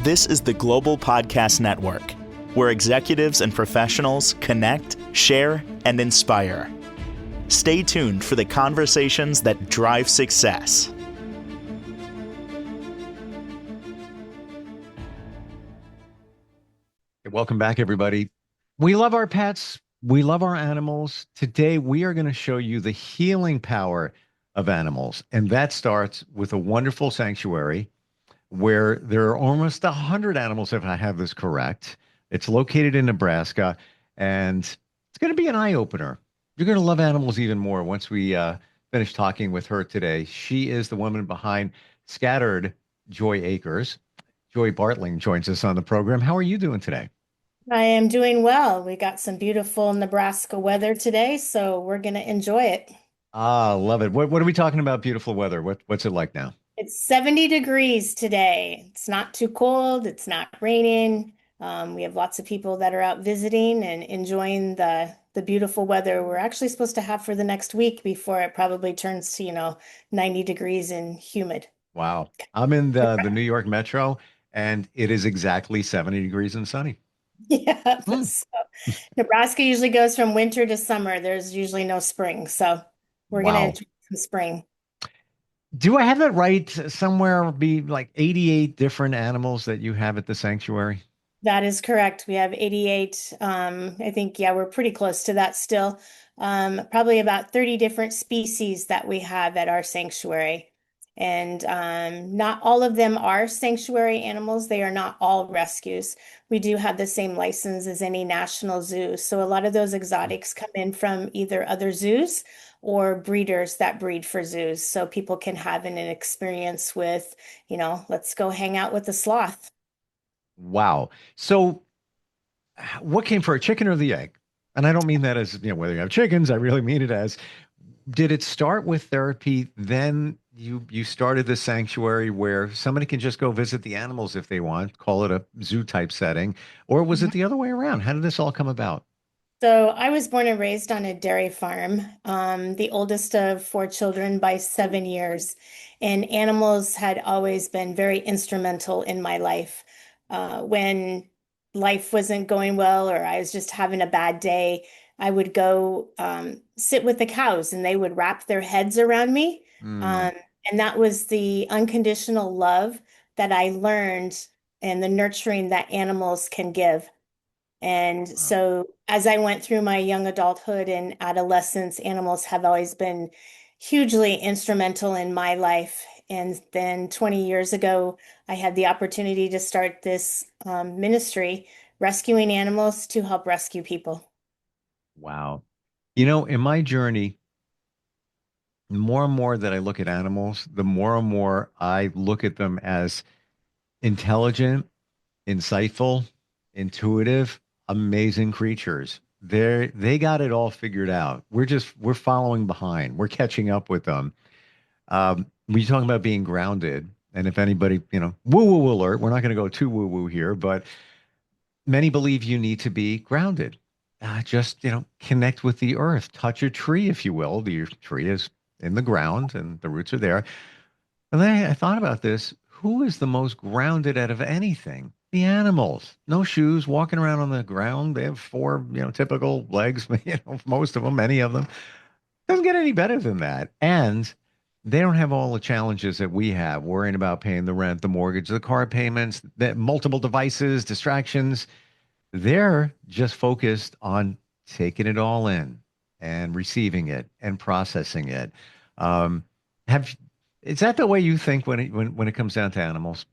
This is the Global Podcast Network, where executives and professionals connect, share, and inspire. Stay tuned for the conversations that drive success. Welcome back, everybody. We love our pets. We love our animals. Today, we are going to show you the healing power of animals. And that starts with a wonderful sanctuary where there are almost 100 animals, if I have this correct. It's located in Nebraska, and it's going to be an eye-opener. You're going to love animals even more once we finish talking with her today. She is the woman behind Scattered Joy Acres. Joy Bartling joins us on the program. How are you doing today? I am doing well. We got some beautiful Nebraska weather today, so we're going to enjoy it. Ah, love it. What are we talking about? Beautiful weather. What's it like now? It's 70 degrees today. It's not too cold. It's not raining. We have lots of people that are out visiting and enjoying the beautiful weather we're actually supposed to have for the next week before it probably turns to, 90 degrees and humid. Wow. I'm in the New York Metro, and it is exactly 70 degrees and sunny. Yeah. Hmm. So Nebraska usually goes from winter to summer. There's usually no spring. So we're going to Wow. enjoy some spring. Do I have that right? Somewhere be like 88 different animals that you have at the sanctuary? That is correct. We have 88. I think, yeah, we're pretty close to that still. Probably about 30 different species that we have at our sanctuary. And not all of them are sanctuary animals. They are not all rescues. We do have the same license as any national zoo. So a lot of those exotics come in from either other zoos or breeders that breed for zoos. So people can have an experience with, let's go hang out with the sloth. Wow. So what came for a chicken or the egg? And I don't mean that as, whether you have chickens, I really mean it as, did it start with therapy? Then you started the sanctuary where somebody can just go visit the animals if they want, call it a zoo type setting, or was it the other way around? How did this all come about? So I was born and raised on a dairy farm, the oldest of four children by 7 years. And animals had always been very instrumental in my life. When life wasn't going well or I was just having a bad day, I would go sit with the cows and they would wrap their heads around me. Mm, Um, and that was the unconditional love that I learned and the nurturing that animals can give. And wow. so, as I went through my young adulthood and adolescence, animals have always been hugely instrumental in my life. And then 20 years ago, I had the opportunity to start this ministry, rescuing animals to help rescue people. Wow. In my journey, the more and more that I look at animals, the more and more I look at them as intelligent, insightful, intuitive, amazing creatures. They got it all figured out. We're following behind. We're catching up with them. When you talk about being grounded, and if anybody, woo woo alert, we're not going to go too woo woo here, but many believe you need to be grounded. Just, connect with the earth, touch a tree, if you will. The tree is in the ground and the roots are there. And then I thought about this. Who is the most grounded out of anything? The animals. No shoes, walking around on the ground. They have four, typical legs, most of them, many of them. Doesn't get any better than that. And they don't have all the challenges that we have, worrying about paying the rent, the mortgage, the car payments, the multiple devices, distractions. They're just focused on taking it all in and receiving it and processing it. Um, have is that the way you think when it comes down to animals?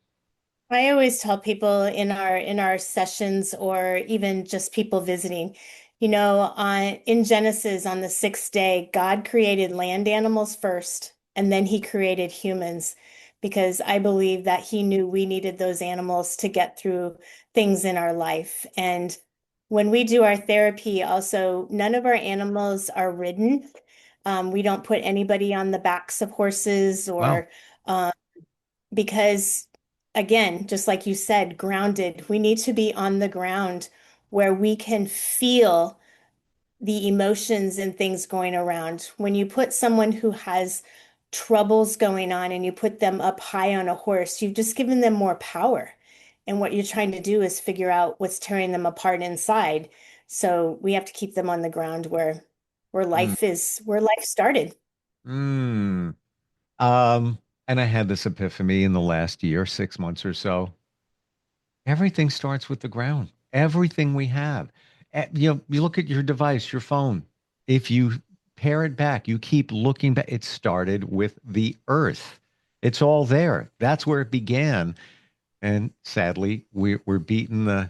I always tell people in our sessions or even just people visiting, in Genesis on the sixth day, God created land animals first, and then he created humans because I believe that he knew we needed those animals to get through things in our life. And when we do our therapy, also, none of our animals are ridden. We don't put anybody on the backs of horses Wow. or um, because again, just like you said, grounded, we need to be on the ground where we can feel the emotions and things going around. When you put someone who has troubles going on and you put them up high on a horse, you've just given them more power. And what you're trying to do is figure out what's tearing them apart inside. So we have to keep them on the ground where Mm. life started. Mm. Um, and I had this epiphany in the last year, 6 months or so. Everything starts with the ground. Everything we have. You look at your device, your phone. If you pare it back, you keep looking back. It started with the earth. It's all there. That's where it began. And sadly, we're beaten the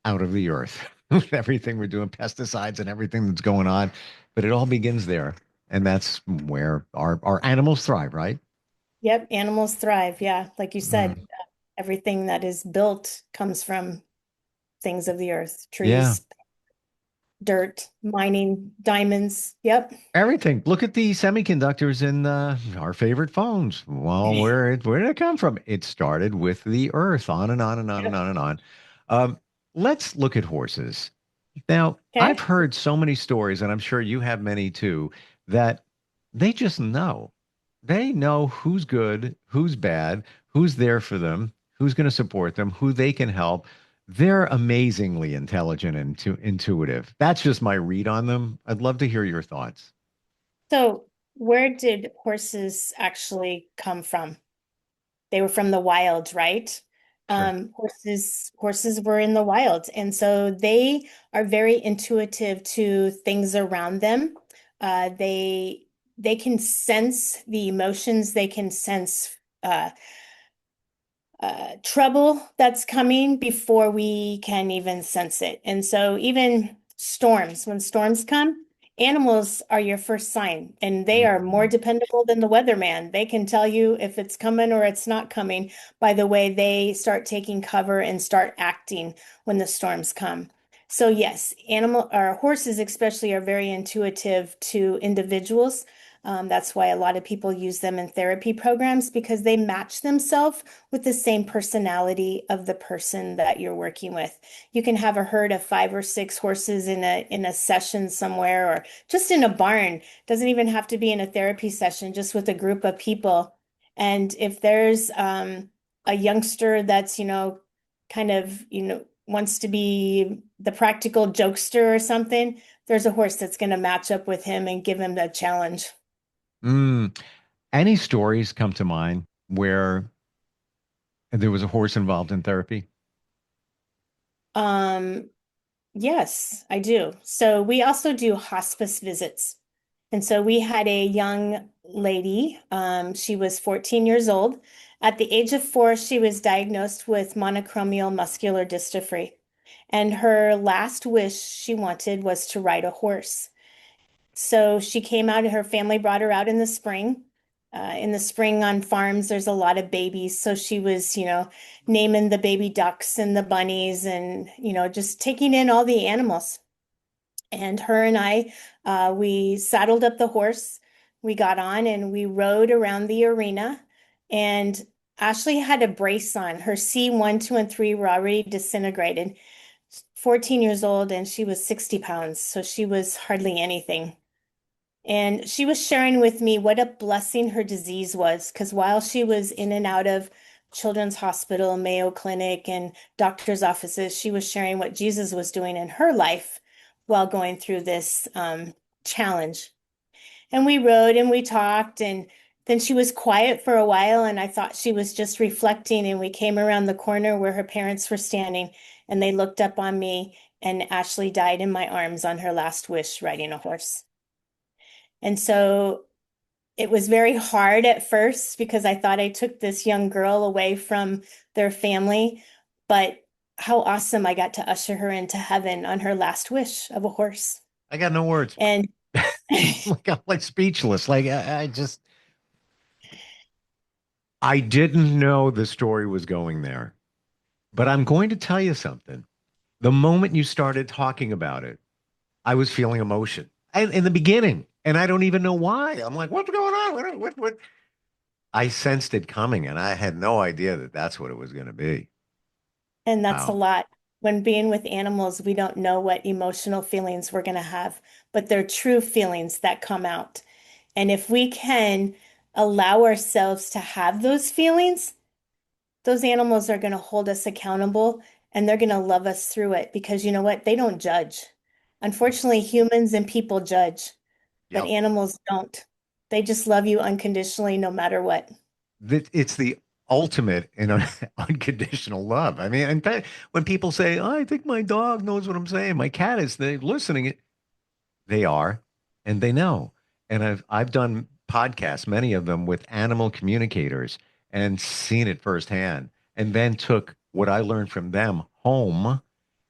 out of the earth with everything we're doing, pesticides and everything that's going on. But it all begins there. And that's where our animals thrive, right? Yep, animals thrive. Yeah, like you Mm. said, everything that is built comes from things of the earth, Yeah. trees, dirt, mining, diamonds. Yep. Everything. Look at the semiconductors in our favorite phones. Well, where did it come from? It started with the earth, on and on and on and Yep. on and on. Um, let's look at horses. Now, Okay. I've heard so many stories, and I'm sure you have many too, that they just know. They know who's good, who's bad, who's there for them, who's going to support them, who they can help. They're amazingly intelligent and intuitive. That's just my read on them. I'd love to hear your thoughts. So, where did horses actually come from? They were from the wild, right? Sure. Horses were in the wild, and so they are very intuitive to things around them. Uh, they they can sense the emotions. They can sense uh, trouble that's coming before we can even sense it. And so, even storms, when storms come, animals are your first sign, and they are more Mhm. dependable than the weatherman. They can tell you if it's coming or it's not coming by the way they start taking cover and start acting when the storms come. So, yes, animal or horses especially are very intuitive to individuals. That's why a lot of people use them in therapy programs because they match themselves with the same personality of the person that you're working with. You can have a herd of 5 or 6 horses in a session somewhere or just in a barn. Doesn't even have to be in a therapy session, just with a group of people. And if there's a youngster that's, kind of, wants to be the practical jokester or something, there's a horse that's going to match up with him and give him the challenge. Mm. Any stories come to mind where there was a horse involved in therapy? Um, Yes, I do. So we also do hospice visits. And so we had a young lady. She was 14 years old. At the age of 4, she was diagnosed with monochromial muscular dystrophy. And her last wish she wanted was to ride a horse. So she came out, her family brought her out in the spring. In the spring on farms, there's a lot of babies. So she was, naming the baby ducks and the bunnies and, just taking in all the animals. And her and I, we saddled up the horse. We got on and we rode around the arena. And Ashley had a brace on. Her C1, 2, and 3 were already disintegrated. 14 years old, and she was 60 pounds. So she was hardly anything. And she was sharing with me what a blessing her disease was, because while she was in and out of Children's Hospital, Mayo Clinic, and doctor's offices, she was sharing what Jesus was doing in her life while going through this challenge. And we rode and we talked, and then she was quiet for a while, and I thought she was just reflecting. And we came around the corner where her parents were standing, and they looked up on me, and Ashley died in my arms on her last wish riding a horse. And so it was very hard at first because I thought I took this young girl away from their family, but how awesome I got to usher her into heaven on her last wish of a horse. I got no words. And Like I'm like speechless. Like I just I didn't know the story was going there. But I'm going to tell you something. The moment you started talking about it, I was feeling emotion. And in the beginning, and I don't even know why. I'm like, what's going on? What? I sensed it coming, and I had no idea that that's what it was going to be. and that's a Wow. lot. When being with animals, we don't know what emotional feelings we're going to have, but they're true feelings that come out. And if we can allow ourselves to have those feelings, those animals are going to hold us accountable and they're going to love us through it because you know what? They don't judge. Unfortunately, humans and people judge, but Yep. animals don't. They just love you unconditionally no matter what. It's the ultimate in unconditional love. I mean, in fact, when people say, "Oh, I think my dog knows what I'm saying," my cat is they listening. They are, and they know. And I've done podcasts, many of them with animal communicators, and seen it firsthand. And then took what I learned from them home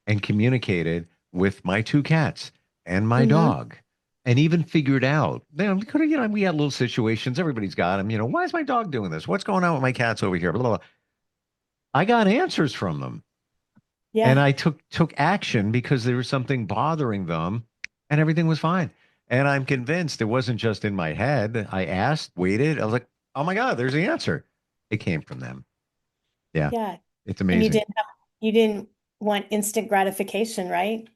and communicated with my two cats and my Hmm. dog. And even figured out, we had little situations. Everybody's got them. Why is my dog doing this? What's going on with my cats over here? Blah, blah, blah. I got answers from them, and Yeah, I took action because there was something bothering them, and everything was fine. And I'm convinced it wasn't just in my head. I asked, waited. I was like, oh my God, there's the answer. It came from them. Yeah, yeah. it's And amazing. you didn't want instant gratification, right?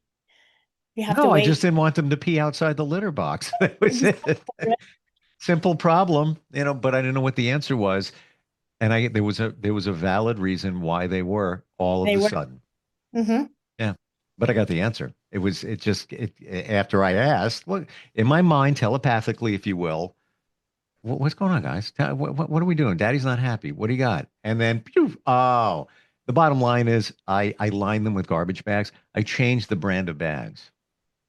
You have to No, I just wait. didn't want them to pee outside the litter box. That was it. Exactly. Simple problem, but I didn't know what the answer was. And there was a valid reason why they were all of They a were. sudden. Hmm. Yeah. But I got the answer. After I asked, what in my mind, telepathically, if you will, what's going on, guys? What are we doing? Daddy's not happy. What do you got? And then, phew, oh, the bottom line is I line them with garbage bags. I changed the brand of bags.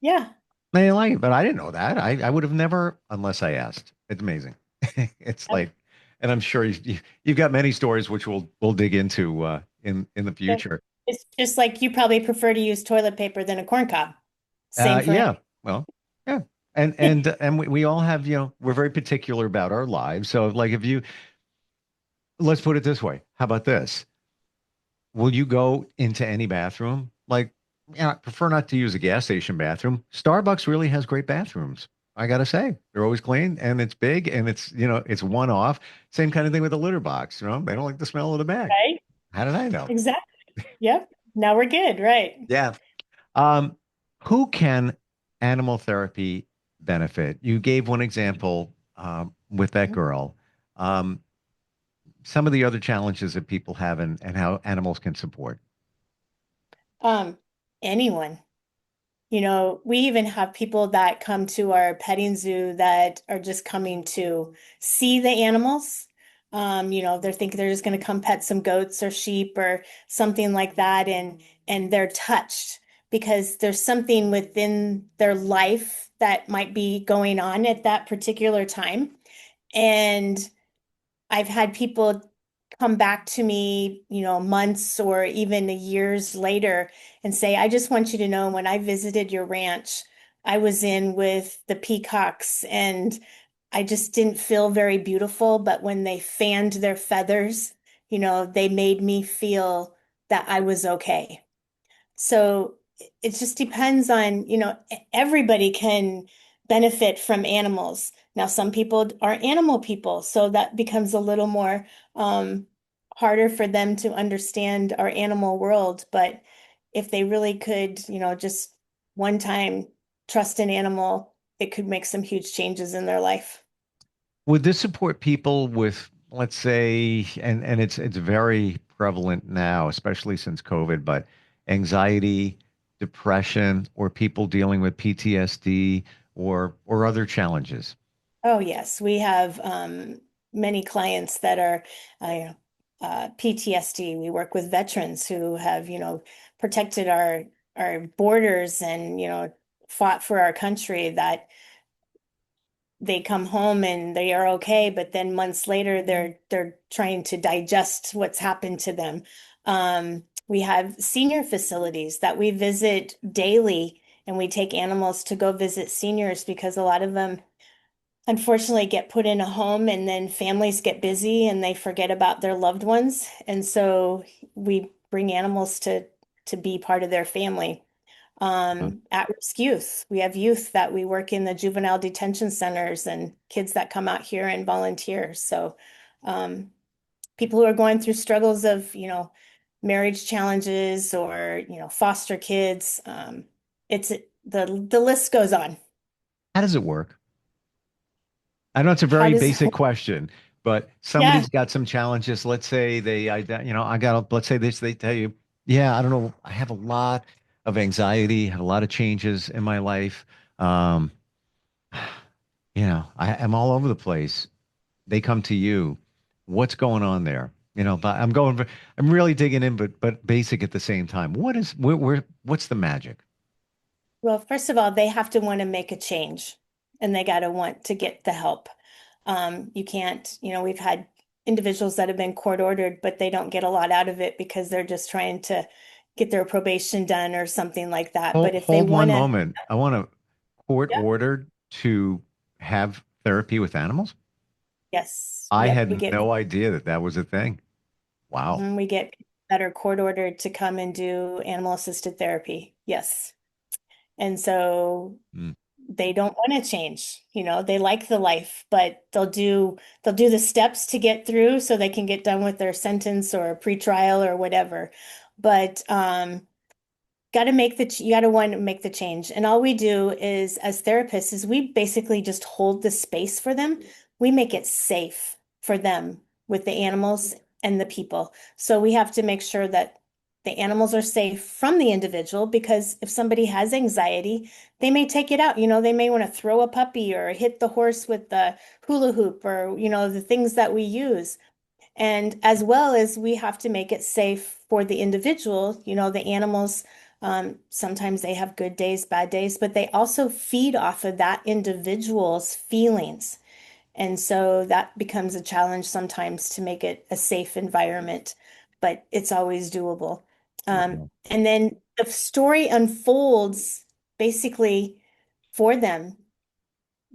Yeah. They didn't like it, but I didn't know that. I would have never unless I asked. It's amazing. It's Yep. like, and I'm sure you've got many stories which we'll dig into in the Yep. future. It's just like you probably prefer to use toilet paper than a corn cob. Same for him. Yeah, well, yeah, and we all have we're very particular about our lives. So like if you let's put it this way, how about this? Will you go into any bathroom? Like, I prefer not to use a gas station bathroom. Starbucks really has great bathrooms. I gotta say, they're always clean and it's big and it's one off. Same kind of thing with the litter box. They don't like the smell of the bag. Right? How did I know? Exactly. Yep. Now we're good, right? Yeah. Um, who can animal therapy benefit? You gave one example with that girl. Um, some of the other challenges that people have and how animals can support. Um, Anyone. We even have people that come to our petting zoo that are just coming to see the animals. They're thinking they're just going to come pet some goats or sheep or something like that, and they're touched because there's something within their life that might be going on at that particular time. And I've had people come back to me, months or even years later and say, I just want you to know when I visited your ranch, I was in with the peacocks and I just didn't feel very beautiful. But when they fanned their feathers, they made me feel that I was okay. So it just depends on, everybody can benefit from animals. Now, some people are animal people, so that becomes a little more um, harder for them to understand our animal world. But if they really could, just one time trust an animal, it could make some huge changes in their life. Would this support people with, let's say, and it's very prevalent now, especially since COVID, but anxiety, depression, or people dealing with PTSD or other challenges? Oh, yes. We have many clients that are PTSD. We work with veterans who have, protected our borders and, fought for our country that they come home and they are okay, but then months later they're trying to digest what's happened to them. We have senior facilities that we visit daily, and we take animals to go visit seniors because a lot of them unfortunately get put in a home and then families get busy and they forget about their loved ones. And so we bring animals to be part of their family. Uh, At-risk youth. We have youth that we work in the juvenile detention centers and kids that come out here and volunteer. So um, people who are going through struggles of, marriage challenges or, foster kids. It's the list goes on. how does it work? I know it's a How very does it basic question, But Yeah. somebody's got some challenges. Let's say I got, let's say this, they tell you, yeah, I don't know, I have a lot of anxiety, have a lot of changes in my life. Um, I'm all over the place. They come to you. What's going on there? But I'm really digging in, but basic at the same time. What's the magic? Well, first of all, they have to want to make a change and they got to want to get the help. You can't, we've had individuals that have been court ordered, but they don't get a lot out of it because they're just trying to get their probation done or something like that. Hold, But if they hold want one to, moment. I want to court yeah, ordered to have therapy with animals. yes, I yep, we had get no idea that that was a thing. Wow. we get people that are court ordered to come and do animal assisted therapy. Yes. And so Mm. they don't want to change. They like the life, but they'll do the steps to get through so they can get done with their sentence or pretrial or whatever. But you got to want to make the change. And all we do is as therapists is we basically just hold the space for them. We make it safe for them with the animals and the people. So we have to make sure that the animals are safe from the individual because if somebody has anxiety, they may take it out. They may want to throw a puppy or hit the horse with the hula hoop or, the things that we use. And as well as we have to make it safe for the individual, the animals, sometimes they have good days, bad days, but they also feed off of that individual's feelings. And so that becomes a challenge sometimes to make it a safe environment, but it's always doable. Wow. And then the story unfolds basically for them.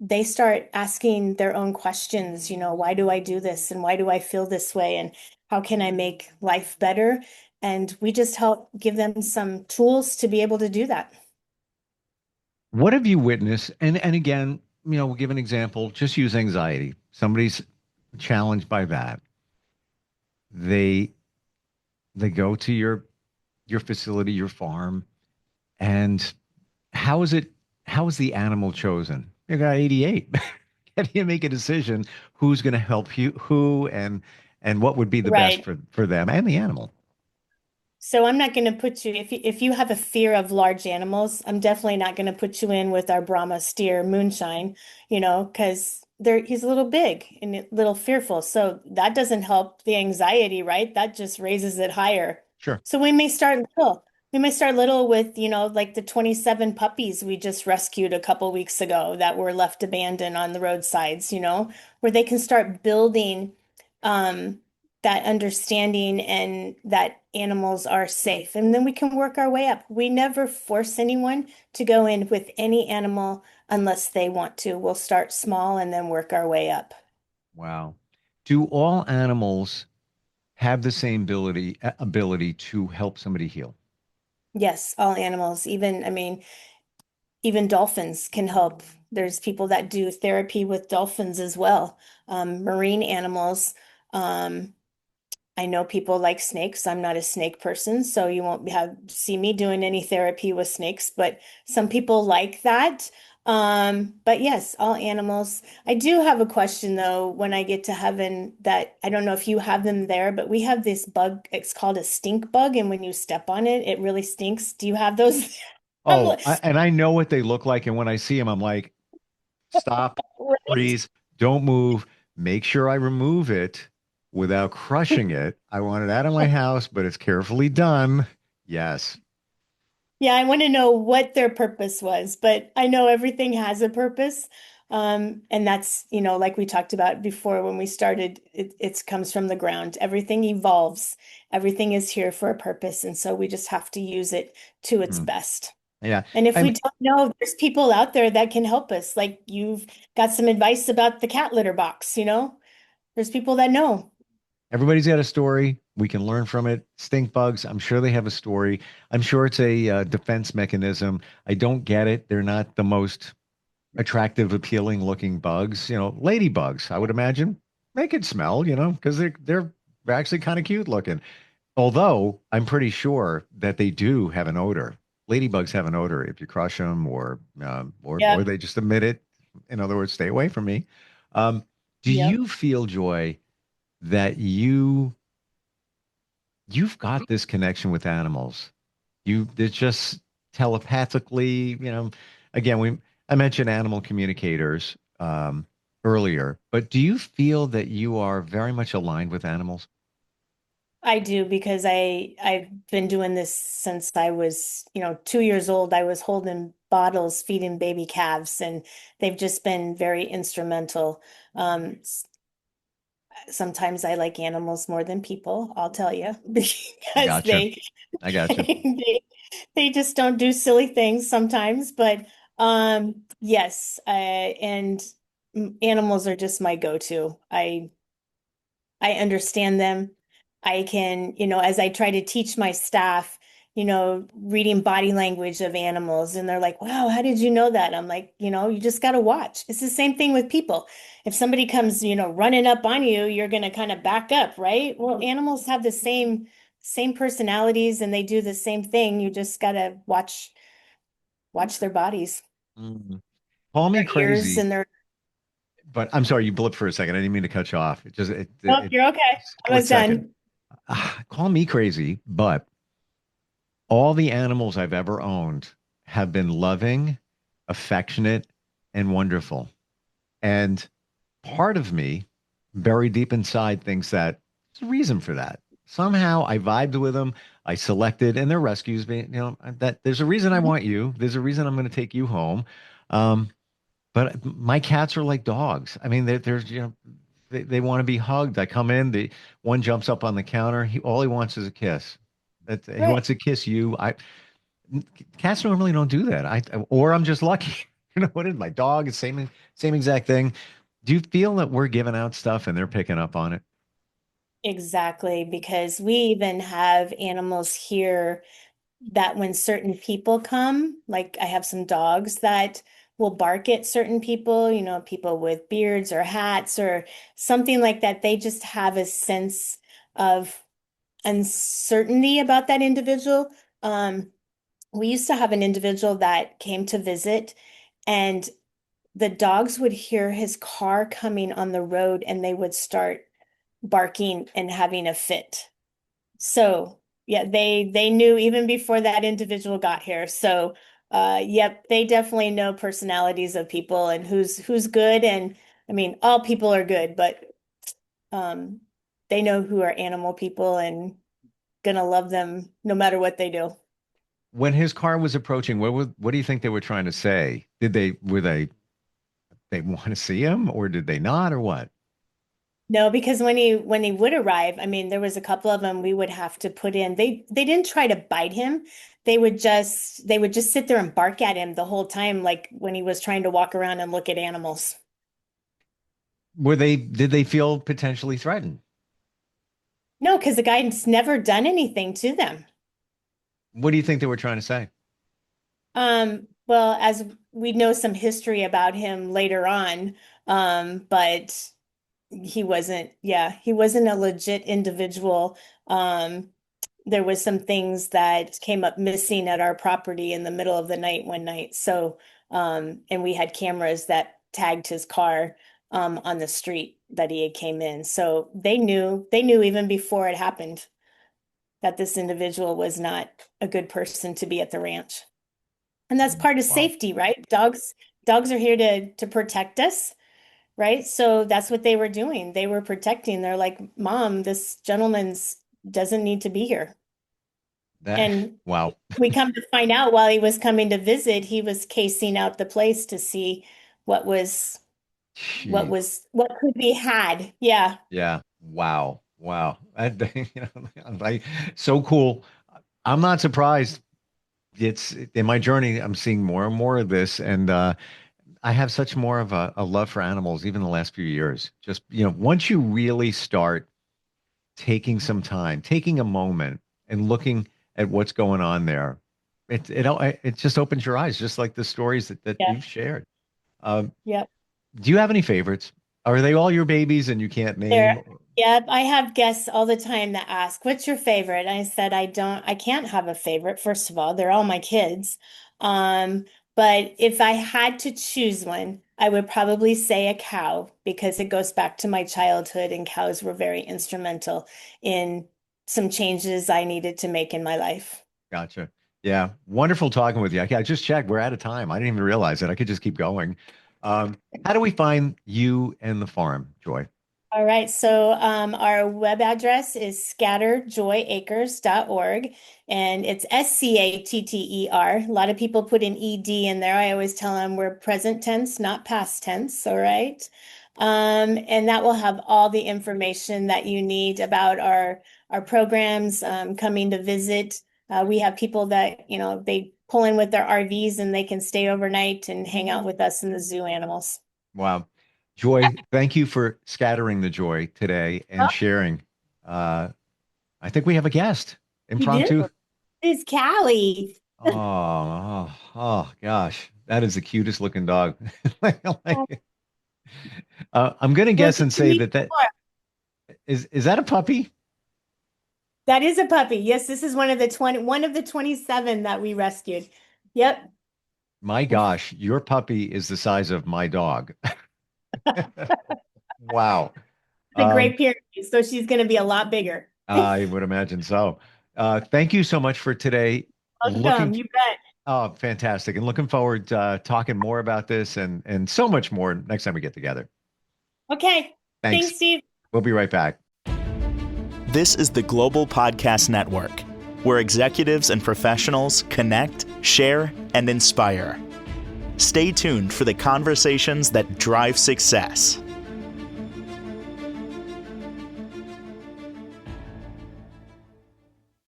They start asking their own questions, why do I do this and why do I feel this way and how can I make life better? And we just help give them some tools to be able to do that. What have you witnessed? And again, we'll give an example. Just use anxiety. Somebody's challenged by that. They they go to your facility, your farm, and how is it? How is the animal chosen? You got 88. How do you make a decision who's going to help you, who, and what would be the best Right. for them and the animal? So I'm not going to put you if you have a fear of large animals, I'm definitely not going to put you in with our Brahma steer Moonshine, because he's a little big and a little fearful. So that doesn't help the anxiety, right? That just raises it higher. Sure. So we may start little. We may start little with, like the 27 puppies we just rescued a couple weeks ago that were left abandoned on the roadsides, where they can start building um that understanding and that animals are safe. And then we can work our way up. We never force anyone to go in with any animal unless they want to. We'll start small and then work our way up. Wow. Do all animals have the same ability to help somebody heal? Yes, all animals, I mean, even dolphins can help. There's people that do therapy with dolphins as well. Marine animals. Um, I know people like snakes. I'm not a snake person, so you won't see me doing any therapy with snakes, but some people like that. But yes, all animals. I do have a question though, when I get to heaven that I don't know if you have them there, but we have this bug, it's called a stink bug, and when you step on it, it really stinks. Do you have those? I'm Oh, and I know what they look like, and when I see them, I'm like, stop, right. freeze, don't move. Make sure I remove it without crushing it. I want it out of my house, but it's carefully done. Yes. Yeah, I want to know what their purpose was, but I know everything has a purpose. And that's, like we talked about before when we started, it comes from the ground. Everything evolves. Everything is here for a purpose. And so we just have to use it to its Mm. best. Yeah. And if we And don't know, there's people out there that can help us. Like you've got some advice about the cat litter box, there's people that know. everybody's got a story. We can learn from it. Stink bugs, I'm sure they have a story. I'm sure it's a defense mechanism. I don't get it. They're not the most attractive, appealing looking bugs. Ladybugs, I would imagine. They could smell, because they're actually kind of cute looking. Although I'm pretty sure that they do have an odor. Ladybugs have an odor if you crush them or Yeah. they just emit it. In other words, stay away from me. Um, Do Yep. you feel, Joy, that you've got this connection with animals? It's just telepathically, again, I mentioned animal communicators earlier, but do you feel that you are very much aligned with animals? I do because I've been doing this since I was, 2 years old. I was holding bottles, feeding baby calves, and they've just been very instrumental. Sometimes I like animals more than people, I'll tell you, I because gotcha. they I gotcha. they they just don't do silly things sometimes. But yes, and animals are just my go-to. I understand them. I can, as I try to teach my staff, reading body language of animals, and they're like, wow, how did you know that? I'm like, you just got to watch. It's the same thing with people. If somebody comes, running up on you, you're going to kind of back up, right? Well, animals have the same personalities and they do the same thing. You just got to watch their bodies, Mm. Call me their ears crazy, and their. but I'm sorry, you blipped for a second. I didn't mean to cut you off. It just Oh, you're okay. I split was second. done. Call me crazy, but all the animals I've ever owned have been loving, affectionate, and wonderful. And part of me, buried deep inside, thinks that there's a reason for that. Somehow I vibed with them. I selected, and they're rescues. That there's a reason I want you. There's a reason I'm going to take you home. Um, but my cats are like dogs. I mean, there's they want to be hugged. I come in, the one jumps up on the counter. All he wants is a kiss. He Right. wants to kiss you. Cats normally don't do that. Or I'm just lucky. You know what is my dog? It's same exact thing. Do you feel that we're giving out stuff and they're picking up on it? Exactly, because we even have animals here that when certain people come, like I have some dogs that will bark at certain people, people with beards or hats or something like that. They just have a sense of uncertainty about that individual. Um, we used to have an individual that came to visit, and the dogs would hear his car coming on the road and they would start barking and having a fit. So yeah, they knew even before that individual got here. So yep, they definitely know personalities of people and who's good. And I mean, all people are good, but um, they know who are animal people and gonna love them no matter what they do. When his car was approaching, what do you think they were trying to say? They want to see him or did they not or what? No, because when he would arrive, I mean, there was a couple of them we would have to put in. They didn't try to bite him. They would just sit there and bark at him the whole time, like when he was trying to walk around and look at animals. Did they feel potentially threatened? No, because the guy's never done anything to them. What do you think they were trying to say? Well, as we know some history about him later on, but he wasn't a legit individual. Um, there was some things that came up missing at our property in the middle of the night one night. So, and we had cameras that tagged his car on the street that he had came in. So they knew even before it happened that this individual was not a good person to be at the ranch. And that's part of Wow. safety, right? Dogs are here to protect us, right? So that's what they were doing. They were protecting. They're like, Mom, this gentleman's doesn't need to be here. That And wow. we come to find out while he was coming to visit, he was casing out the place to see what was Gee. what could be had. Yeah. Yeah. Wow. Wow. Like, so cool. I'm not surprised. It's in my journey, I'm seeing more and more of this. And I have such more of a love for animals, even the last few years. Just, once you really start taking some time, taking a moment and looking at what's going on there, it just opens your eyes, just like the stories that Yeah. you've shared. Um, Yeah. do you have any favorites? Are they all your babies and you can't name? There. Yeah, I have guests all the time that ask, "What's your favorite?" I said, I can't have a favorite. First of all, they're all my kids. Um, but if I had to choose one, I would probably say a cow because it goes back to my childhood, and cows were very instrumental in some changes I needed to make in my life. Gotcha. Yeah. Wonderful talking with you. I just checked. We're out of time. I didn't even realize it. I could just keep going. How do we find you and the farm, Joy? All right, so our web address is scatterjoyacres.org, and it's SCATTER. A lot of people put an ED in there. I always tell them we're present tense, not past tense, all right? And that will have all the information that you need about our programs, coming to visit. We have people that, they pull in with their RVs and they can stay overnight and hang out with us in the zoo animals. Wow. Joy, thank you for scattering the joy today and sharing. Uh, I think we have a guest. We do. Impromptu. It's Callie. Oh, gosh. That is the cutest looking dog. I'm going to guess and say that is that a puppy? That is a puppy. Yes, this is one of the 27 that we rescued. Yep. My gosh, your puppy is the size of my dog. Wow. The Great Pyrenees, so she's going to be a lot bigger. I would imagine so. Thank you so much for today. Welcome, you bet. Oh, fantastic. And looking forward to talking more about this and so much more next time we get together. Okay. Thanks, Steve. We'll be right back. This is the Global Podcast Network, where executives and professionals connect, share, and inspire. Stay tuned for the conversations that drive success.